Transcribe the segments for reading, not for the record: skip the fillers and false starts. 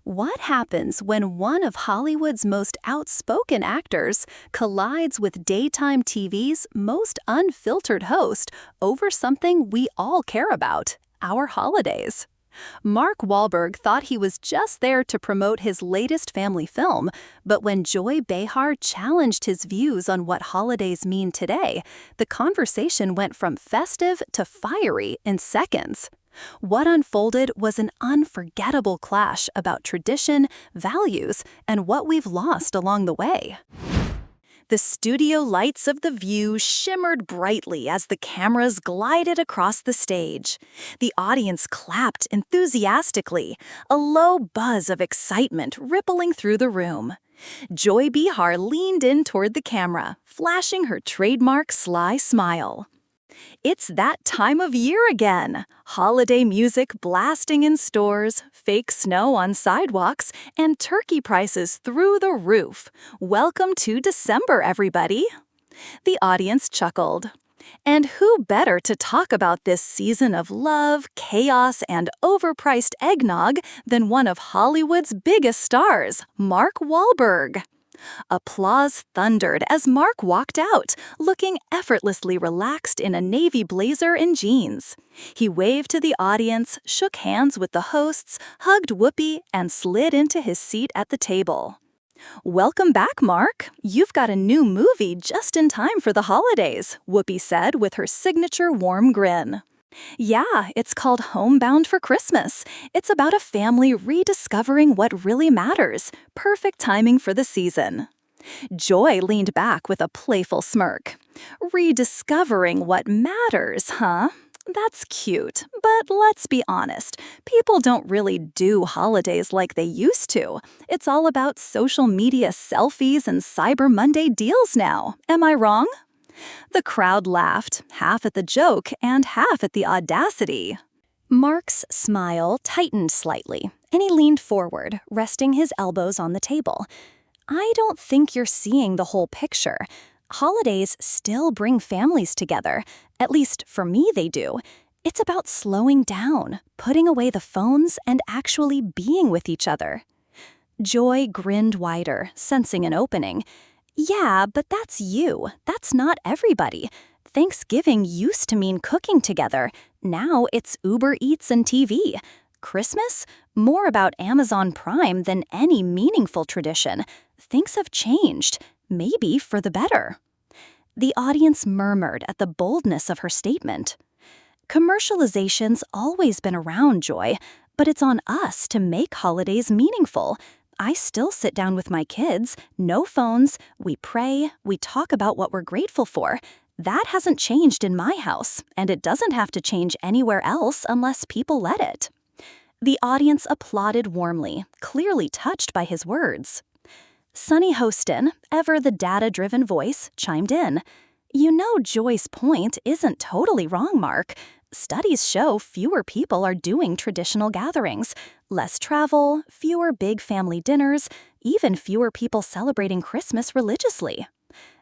What happens when one of Hollywood's most outspoken actors collides with daytime TV's most unfiltered host over something we all care about, our holidays? Mark Wahlberg thought he was just there to promote his latest family film, but when Joy Behar challenged his views on what holidays mean today, the conversation went from festive to fiery in seconds. What unfolded was an unforgettable clash about tradition, values, and what we've lost along the way. The studio lights of The View shimmered brightly as the cameras glided across the stage. The audience clapped enthusiastically, a low buzz of excitement rippling through the room. Joy Behar leaned in toward the camera, flashing her trademark sly smile. It's that time of year again. Holiday music blasting in stores, fake snow on sidewalks, and turkey prices through the roof. Welcome to December, everybody. The audience chuckled. And who better to talk about this season of love, chaos, and overpriced eggnog than one of Hollywood's biggest stars, Mark Wahlberg? Applause thundered as Mark walked out, looking effortlessly relaxed in a navy blazer and jeans. He waved to the audience, shook hands with the hosts, hugged Whoopi, and slid into his seat at the table. "Welcome back, Mark. You've got a new movie just in time for the holidays," Whoopi said with her signature warm grin. "Yeah, it's called Homebound for Christmas. It's about a family rediscovering what really matters. Perfect timing for the season." Joy leaned back with a playful smirk. "Rediscovering what matters, huh? That's cute, but let's be honest, people don't really do holidays like they used to. It's all about social media selfies and Cyber Monday deals now. Am I wrong?" The crowd laughed, half at the joke and half at the audacity. Mark's smile tightened slightly, and he leaned forward, resting his elbows on the table. "I don't think you're seeing the whole picture. Holidays still bring families together. At least for me they do. It's about slowing down, putting away the phones, and actually being with each other." Joy grinned wider, sensing an opening. "Yeah, but that's you. That's not everybody. Thanksgiving used to mean cooking together. Now it's Uber Eats and TV. Christmas? More about Amazon Prime than any meaningful tradition. Things have changed, maybe for the better." The audience murmured at the boldness of her statement. "Commercialization's always been around, Joy, but it's on us to make holidays meaningful. I still sit down with my kids, no phones, we pray, we talk about what we're grateful for. That hasn't changed in my house, and it doesn't have to change anywhere else unless people let it." The audience applauded warmly, clearly touched by his words. Sunny Hostin, ever the data-driven voice, chimed in. "You know Joy's point isn't totally wrong, Mark. Studies show fewer people are doing traditional gatherings. Less travel, fewer big family dinners, even fewer people celebrating Christmas religiously.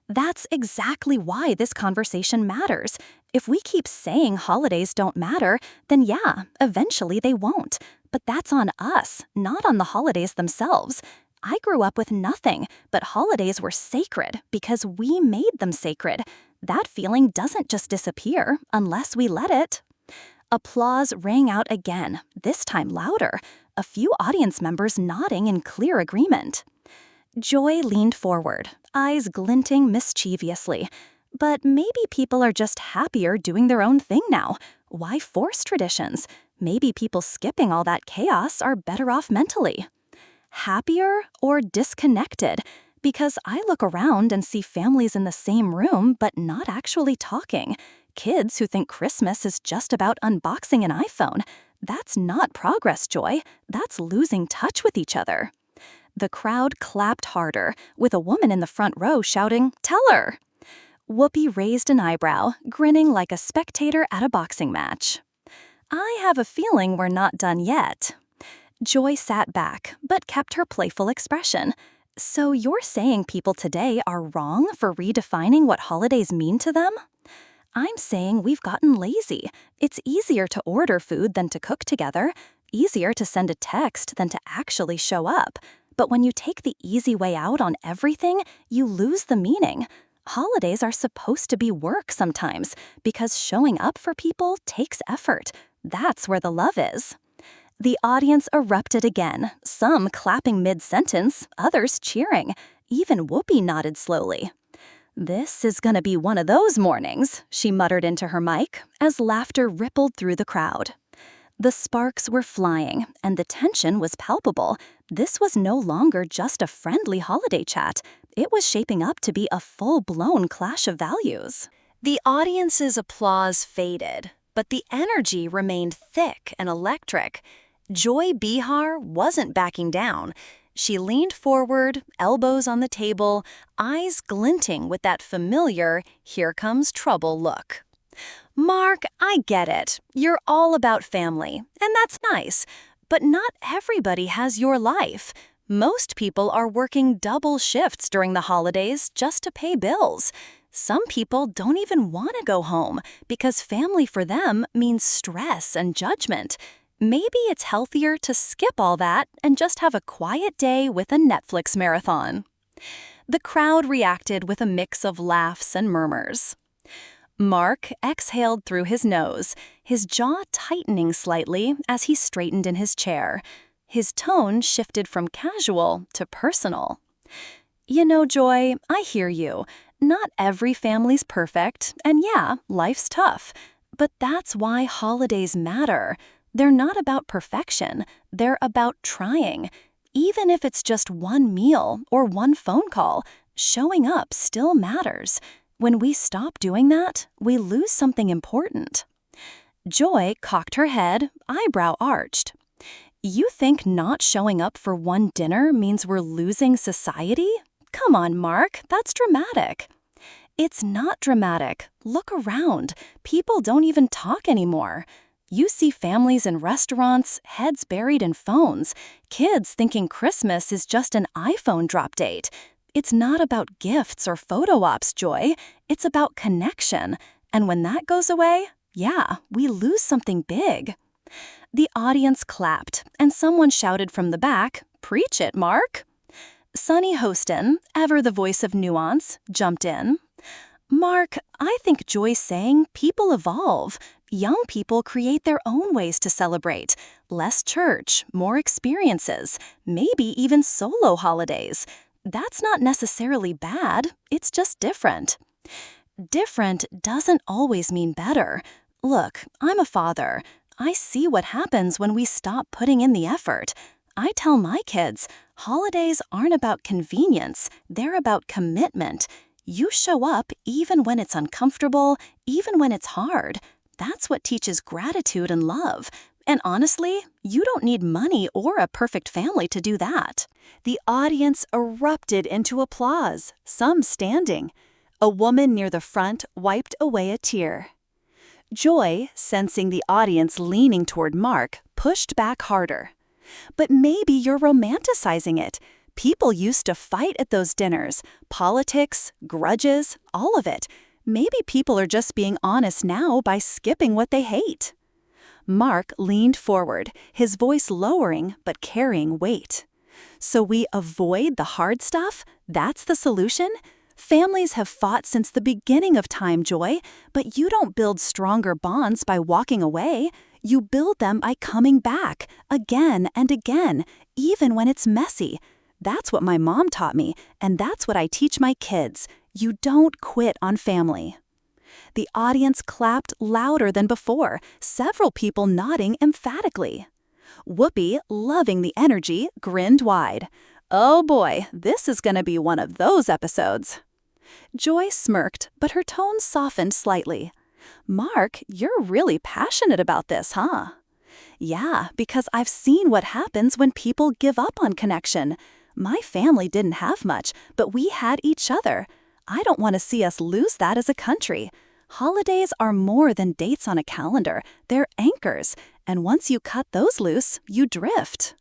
That's exactly why this conversation matters. If we keep saying holidays don't matter, then yeah, eventually they won't. But that's on us, not on the holidays themselves. I grew up with nothing, but holidays were sacred because we made them sacred. That feeling doesn't just disappear unless we let it." Applause rang out again, this time louder, a few audience members nodding in clear agreement. Joy leaned forward, eyes glinting mischievously. "But maybe people are just happier doing their own thing now. Why force traditions? Maybe people skipping all that chaos are better off mentally." Happier or disconnected? Because I look around and see families in the same room but not actually talking. Kids who think Christmas is just about unboxing an iPhone. That's not progress, Joy. That's losing touch with each other. The crowd clapped harder, with a woman in the front row shouting, "Tell her!" Whoopi raised an eyebrow, grinning like a spectator at a boxing match. "I have a feeling we're not done yet." Joy sat back, but kept her playful expression. "So you're saying people today are wrong for redefining what holidays mean to them?" "I'm saying we've gotten lazy. It's easier to order food than to cook together. easier to send a text than to actually show up. But when you take the easy way out on everything, you lose the meaning. Holidays are supposed to be work sometimes, because showing up for people takes effort. That's where the love is. The audience erupted again, some clapping mid-sentence, others cheering. Even Whoopi nodded slowly. "This is gonna be one of those mornings," she muttered into her mic as laughter rippled through the crowd. The sparks were flying, and the tension was palpable. This was no longer just a friendly holiday chat. It was shaping up to be a full-blown clash of values. The audience's applause faded, but the energy remained thick and electric. Joy Behar wasn't backing down. She leaned forward, elbows on the table, eyes glinting with that familiar "here comes trouble" look. "Mark, I get it. You're all about family, and that's nice. But not everybody has your life. Most people are working double shifts during the holidays just to pay bills. Some people don't even want to go home because family for them means stress and judgment. Maybe it's healthier to skip all that and just have a quiet day with a Netflix marathon." The crowd reacted with a mix of laughs and murmurs. Mark exhaled through his nose, his jaw tightening slightly as he straightened in his chair. His tone shifted from casual to personal. "You know, Joy, I hear you. Not every family's perfect, and yeah, life's tough. But that's why holidays matter. They're not about perfection, they're about trying. Even if it's just one meal or one phone call, showing up still matters. When we stop doing that, we lose something important." Joy cocked her head, eyebrow arched. "You think not showing up for one dinner means we're losing society? Come on, Mark, that's dramatic." "It's not dramatic. Look around. People don't even talk anymore. You see families in restaurants, heads buried in phones, kids thinking Christmas is just an iPhone drop date. It's not about gifts or photo ops, Joy. It's about connection. And when that goes away, yeah, we lose something big." The audience clapped, and someone shouted from the back, "Preach it, Mark." Sunny Hostin, ever the voice of nuance, jumped in. "Mark, I think Joy's saying people evolve. Young people create their own ways to celebrate. Less church, more experiences, maybe even solo holidays. That's not necessarily bad, it's just different." Different doesn't always mean better. Look, I'm a father. I see what happens when we stop putting in the effort. I tell my kids, holidays aren't about convenience, they're about commitment. You show up even when it's uncomfortable, even when it's hard. That's what teaches gratitude and love. And honestly, you don't need money or a perfect family to do that. The audience erupted into applause, some standing. A woman near the front wiped away a tear. Joy, sensing the audience leaning toward Mark, pushed back harder. "But maybe you're romanticizing it. People used to fight at those dinners. Politics, grudges, all of it. Maybe people are just being honest now by skipping what they hate." Mark leaned forward, his voice lowering but carrying weight. "So we avoid the hard stuff? That's the solution? Families have fought since the beginning of time, Joy, but you don't build stronger bonds by walking away. You build them by coming back, again and again, even when it's messy. That's what my mom taught me, and that's what I teach my kids. You don't quit on family." The audience clapped louder than before, several people nodding emphatically. Whoopi, loving the energy, grinned wide. "Oh boy, this is gonna be one of those episodes." Joy smirked, but her tone softened slightly. "Mark, you're really passionate about this, huh?" "Yeah, because I've seen what happens when people give up on connection. My family didn't have much, but we had each other. I don't want to see us lose that as a country. Holidays are more than dates on a calendar. They're anchors, and once you cut those loose, you drift."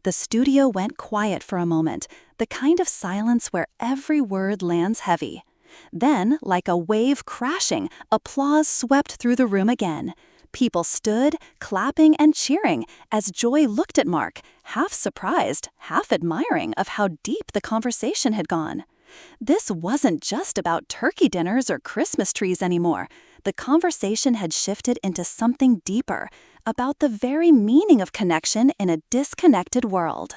The studio went quiet for a moment, the kind of silence where every word lands heavy. Then, like a wave crashing, applause swept through the room again. People stood, clapping and cheering as Joy looked at Mark, half surprised, half admiring of how deep the conversation had gone. This wasn't just about turkey dinners or Christmas trees anymore. The conversation had shifted into something deeper, about the very meaning of connection in a disconnected world.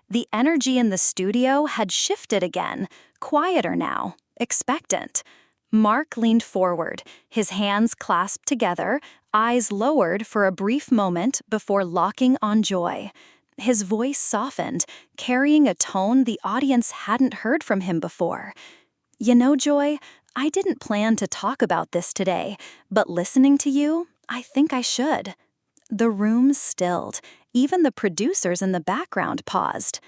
The energy in the studio had shifted again, quieter now, expectant. Mark leaned forward, his hands clasped together, eyes lowered for a brief moment before locking on Joy. His voice softened, carrying a tone the audience hadn't heard from him before. "You know, Joy, I didn't plan to talk about this today, but listening to you, I think I should." The room stilled. Even the producers in the background paused.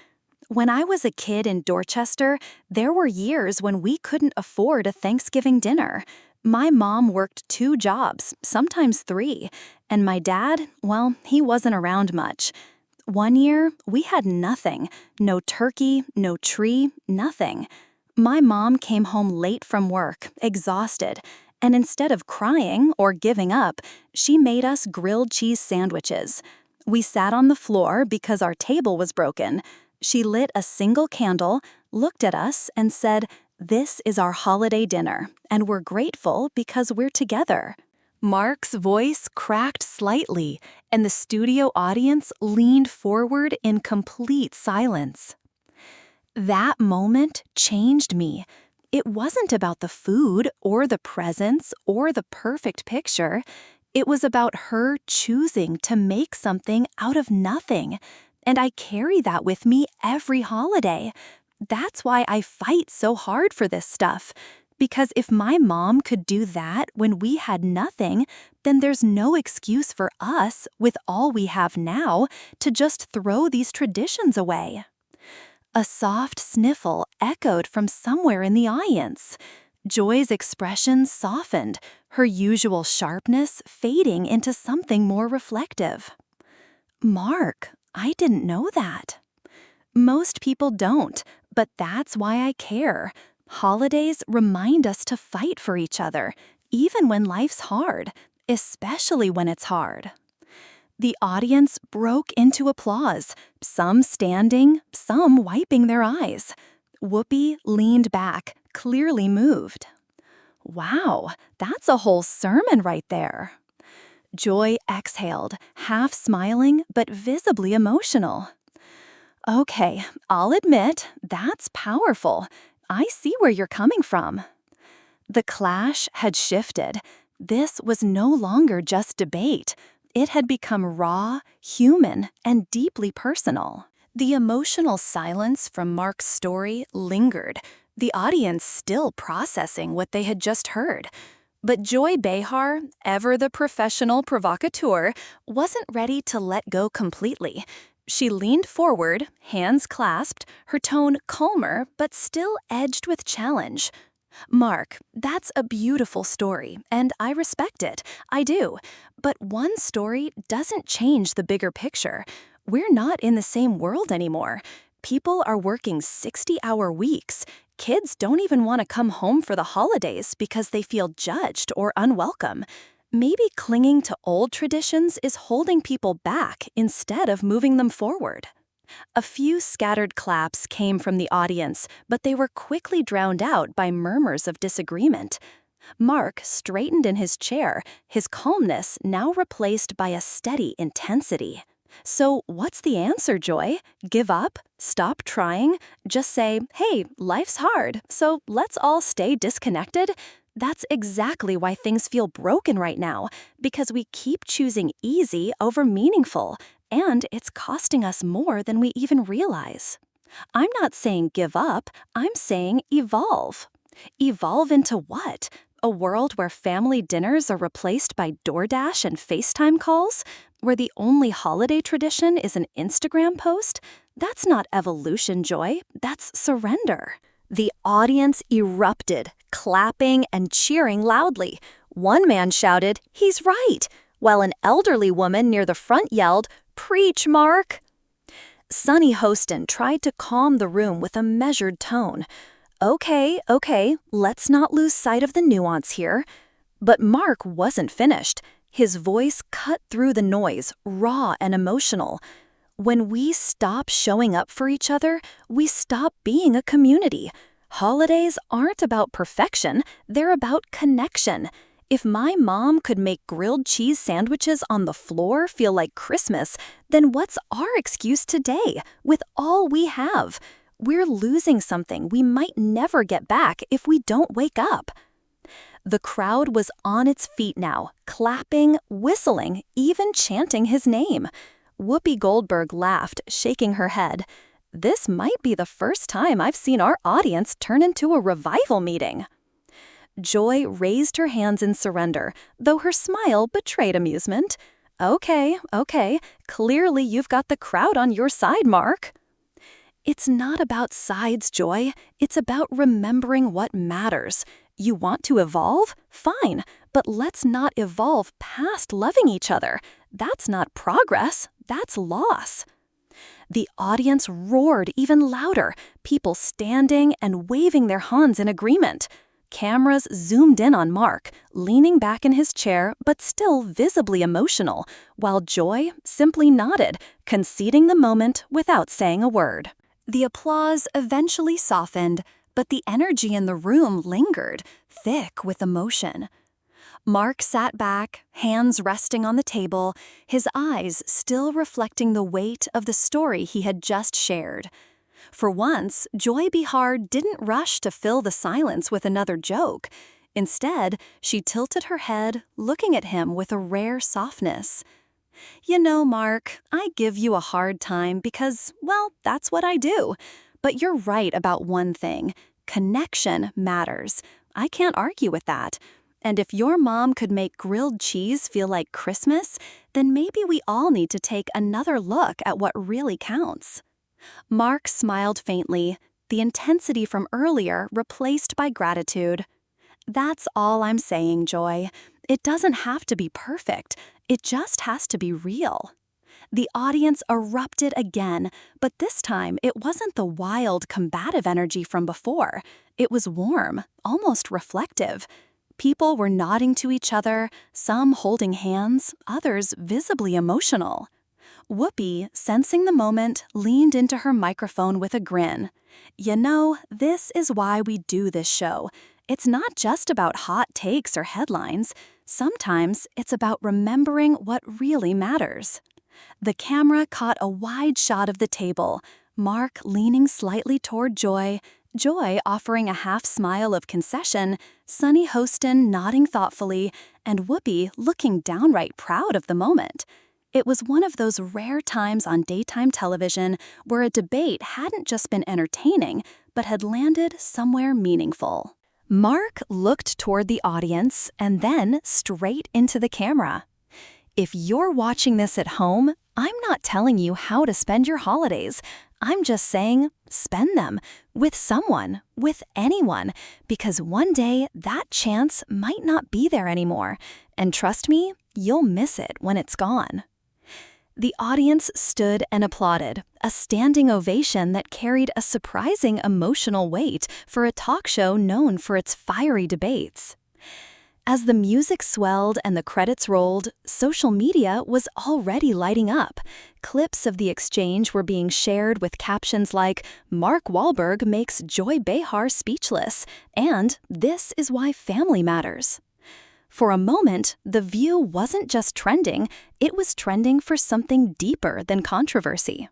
When I was a kid in Dorchester, there were years when we couldn't afford a Thanksgiving dinner. My mom worked 2 jobs, sometimes 3, and my dad, well, he wasn't around much. One year, we had nothing. No turkey, no tree, nothing. My mom came home late from work, exhausted, and instead of crying or giving up, she made us grilled cheese sandwiches. We sat on the floor because our table was broken. She lit a single candle, looked at us, and said, "This is our holiday dinner, and we're grateful because we're together." Mark's voice cracked slightly, and the studio audience leaned forward in complete silence. That moment changed me. It wasn't about the food or the presents or the perfect picture. It was about her choosing to make something out of nothing. And I carry that with me every holiday. That's why I fight so hard for this stuff. Because if my mom could do that when we had nothing, then there's no excuse for us, with all we have now, to just throw these traditions away. A soft sniffle echoed from somewhere in the audience. Joy's expression softened, her usual sharpness fading into something more reflective. "Mark, I didn't know that." Most people don't, but that's why I care. Holidays remind us to fight for each other, even when life's hard, especially when it's hard. The audience broke into applause, some standing, some wiping their eyes. Whoopi leaned back, clearly moved. "Wow, that's a whole sermon right there." Joy exhaled, half smiling but visibly emotional. "Okay, I'll admit, that's powerful. I see where you're coming from." The clash had shifted. This was no longer just debate. It had become raw, human, and deeply personal. The emotional silence from Mark's story lingered, the audience still processing what they had just heard. But Joy Behar, ever the professional provocateur, wasn't ready to let go completely. She leaned forward, hands clasped, her tone calmer but still edged with challenge. "Mark, that's a beautiful story, and I respect it. I do. But one story doesn't change the bigger picture. We're not in the same world anymore. People are working 60-hour weeks. Kids don't even want to come home for the holidays because they feel judged or unwelcome. Maybe clinging to old traditions is holding people back instead of moving them forward." A few scattered claps came from the audience, but they were quickly drowned out by murmurs of disagreement. Mark straightened in his chair, his calmness now replaced by a steady intensity. "So what's the answer, Joy? Give up? Stop trying? Just say, hey, life's hard, so let's all stay disconnected?" That's exactly why things feel broken right now, because we keep choosing easy over meaningful, and it's costing us more than we even realize. I'm not saying give up, I'm saying evolve. Evolve into what? A world where family dinners are replaced by DoorDash and FaceTime calls? Where the only holiday tradition is an Instagram post? That's not evolution, Joy. That's surrender. The audience erupted, clapping and cheering loudly. One man shouted, "He's right," while an elderly woman near the front yelled, "Preach, Mark!" Sonny Hostin tried to calm the room with a measured tone. Okay, let's not lose sight of the nuance here." But Mark wasn't finished. His voice cut through the noise, raw and emotional. When we stop showing up for each other, we stop being a community. Holidays aren't about perfection, they're about connection. If my mom could make grilled cheese sandwiches on the floor feel like Christmas, then what's our excuse today, with all we have? We're losing something we might never get back if we don't wake up. The crowd was on its feet now, clapping, whistling, even chanting his name. Whoopi Goldberg laughed, shaking her head. This might be the first time I've seen our audience turn into a revival meeting. Joy raised her hands in surrender, though her smile betrayed amusement. Okay, clearly you've got the crowd on your side, Mark. It's not about sides, Joy. It's about remembering what matters. You want to evolve? Fine, but let's not evolve past loving each other. That's not progress, that's loss. The audience roared even louder, people standing and waving their hands in agreement. Cameras zoomed in on Mark, leaning back in his chair but still visibly emotional, while Joy simply nodded, conceding the moment without saying a word. The applause eventually softened, but the energy in the room lingered, thick with emotion. Mark sat back, hands resting on the table, his eyes still reflecting the weight of the story he had just shared. For once, Joy Behar didn't rush to fill the silence with another joke. Instead, she tilted her head, looking at him with a rare softness. You know, Mark, I give you a hard time because, well, that's what I do. But you're right about one thing. Connection matters. I can't argue with that. And if your mom could make grilled cheese feel like Christmas, then maybe we all need to take another look at what really counts. Mark smiled faintly, the intensity from earlier replaced by gratitude. That's all I'm saying, Joy. It doesn't have to be perfect. It just has to be real. The audience erupted again, but this time it wasn't the wild, combative energy from before. It was warm, almost reflective. People were nodding to each other, some holding hands, others visibly emotional. Whoopi, sensing the moment, leaned into her microphone with a grin. You know, this is why we do this show. It's not just about hot takes or headlines. Sometimes it's about remembering what really matters. The camera caught a wide shot of the table, Mark leaning slightly toward Joy, Joy offering a half smile of concession, Sunny Hostin nodding thoughtfully, and Whoopi looking downright proud of the moment. It was one of those rare times on daytime television where a debate hadn't just been entertaining, but had landed somewhere meaningful. Mark looked toward the audience and then straight into the camera. If you're watching this at home, I'm not telling you how to spend your holidays. I'm just saying, spend them with someone, with anyone, because one day that chance might not be there anymore. And trust me, you'll miss it when it's gone. The audience stood and applauded, a standing ovation that carried a surprising emotional weight for a talk show known for its fiery debates. As the music swelled and the credits rolled, social media was already lighting up. Clips of the exchange were being shared with captions like, "Mark Wahlberg makes Joy Behar speechless," and "This is why family matters." For a moment, The View wasn't just trending, it was trending for something deeper than controversy.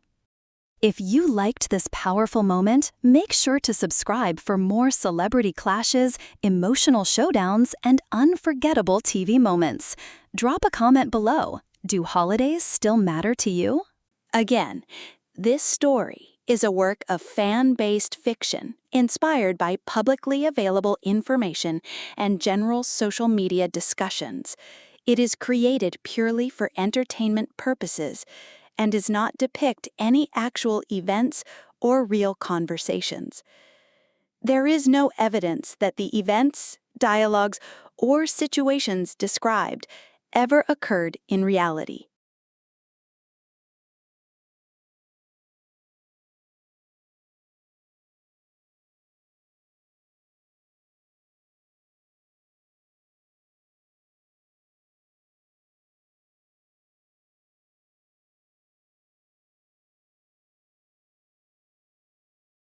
If you liked this powerful moment, make sure to subscribe for more celebrity clashes, emotional showdowns, and unforgettable TV moments. Drop a comment below. Do holidays still matter to you? Again, this story is a work of fan-based fiction inspired by publicly available information and general social media discussions. It is created purely for entertainment purposes and does not depict any actual events or real conversations. There is no evidence that the events, dialogues, or situations described ever occurred in reality.